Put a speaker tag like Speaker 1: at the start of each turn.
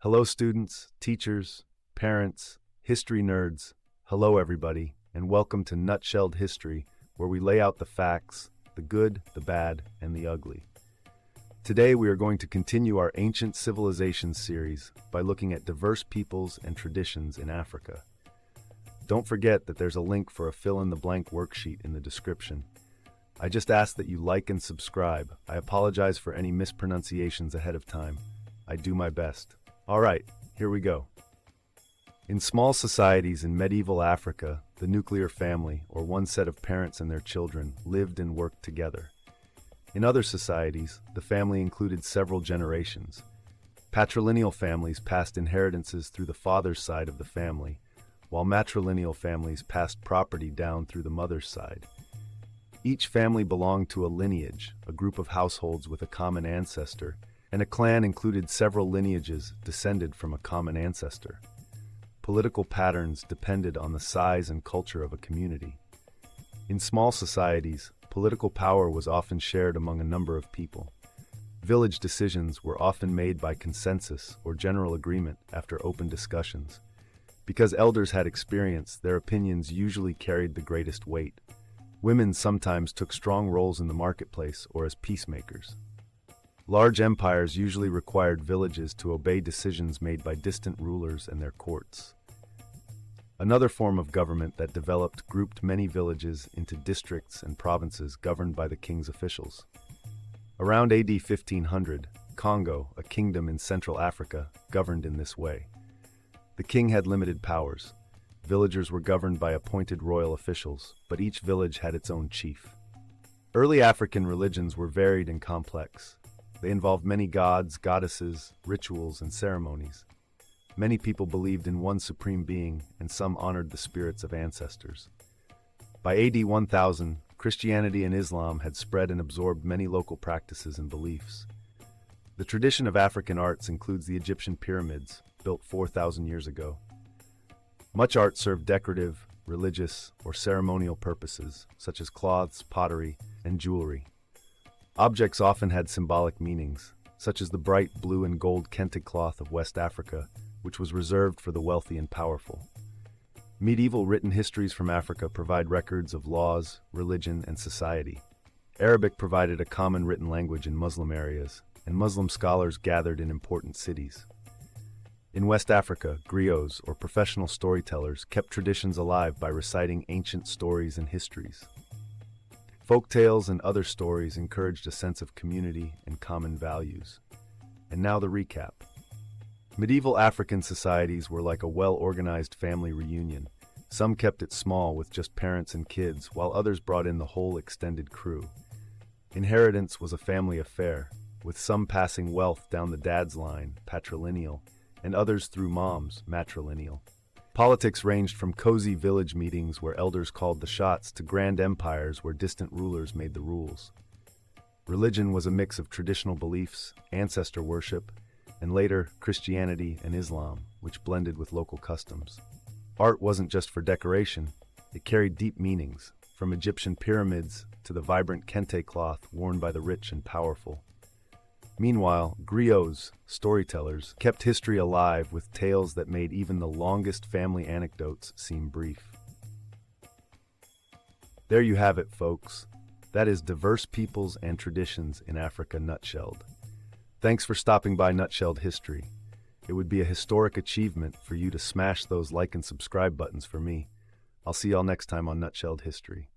Speaker 1: Hello, students, teachers, parents, history nerds. Hello, everybody, and welcome to Nutshelled History, where we lay out the facts, the good, the bad, and the ugly. Today, we are going to continue our Ancient Civilizations series by looking at diverse peoples and traditions in Africa. Don't forget that there's a link for a fill-in-the-blank worksheet in the description. I just ask that you like and subscribe. I apologize for any mispronunciations ahead of time. I do my best. All right, here we go. In small societies in medieval Africa, the nuclear family, or one set of parents and their children, lived and worked together. In other societies, the family included several generations. Patrilineal families passed inheritances through the father's side of the family, while matrilineal families passed property down through the mother's side. Each family belonged to a lineage, a group of households with a common ancestor, and a clan included several lineages descended from a common ancestor. Political patterns depended on the size and culture of a community. In small societies, political power was often shared among a number of people. Village decisions were often made by consensus or general agreement after open discussions. Because elders had experience, their opinions usually carried the greatest weight. Women sometimes took strong roles in the marketplace or as peacemakers. Large empires usually required villages to obey decisions made by distant rulers and their courts. Another form of government that developed grouped many villages into districts and provinces governed by the king's officials. Around AD 1500, Congo, a kingdom in Central Africa, governed in this way. The king had limited powers. Villagers were governed by appointed royal officials, but each village had its own chief. Early African religions were varied and complex. They involved many gods, goddesses, rituals, and ceremonies. Many people believed in one supreme being, and some honored the spirits of ancestors. By AD 1000, Christianity and Islam had spread and absorbed many local practices and beliefs. The tradition of African arts includes the Egyptian pyramids, built 4,000 years ago. Much art served decorative, religious, or ceremonial purposes, such as cloths, pottery, and jewelry. Objects often had symbolic meanings, such as the bright blue and gold kente cloth of West Africa, which was reserved for the wealthy and powerful. Medieval written histories from Africa provide records of laws, religion, and society. Arabic provided a common written language in Muslim areas, and Muslim scholars gathered in important cities. In West Africa, griots, or professional storytellers, kept traditions alive by reciting ancient stories and histories. Folk tales and other stories encouraged a sense of community and common values. And now the recap. Medieval African societies were like a well-organized family reunion. Some kept it small with just parents and kids, while others brought in the whole extended crew. Inheritance was a family affair, with some passing wealth down the dad's line, patrilineal, and others through moms, matrilineal. Politics ranged from cozy village meetings where elders called the shots to grand empires where distant rulers made the rules. Religion was a mix of traditional beliefs, ancestor worship, and later Christianity and Islam, which blended with local customs. Art wasn't just for decoration, it carried deep meanings, from Egyptian pyramids to the vibrant kente cloth worn by the rich and powerful. Meanwhile, griots, storytellers, kept history alive with tales that made even the longest family anecdotes seem brief. There you have it, folks. That is diverse peoples and traditions in Africa nutshelled. Thanks for stopping by Nutshelled History. It would be a historic achievement for you to smash those like and subscribe buttons for me. I'll see y'all next time on Nutshelled History.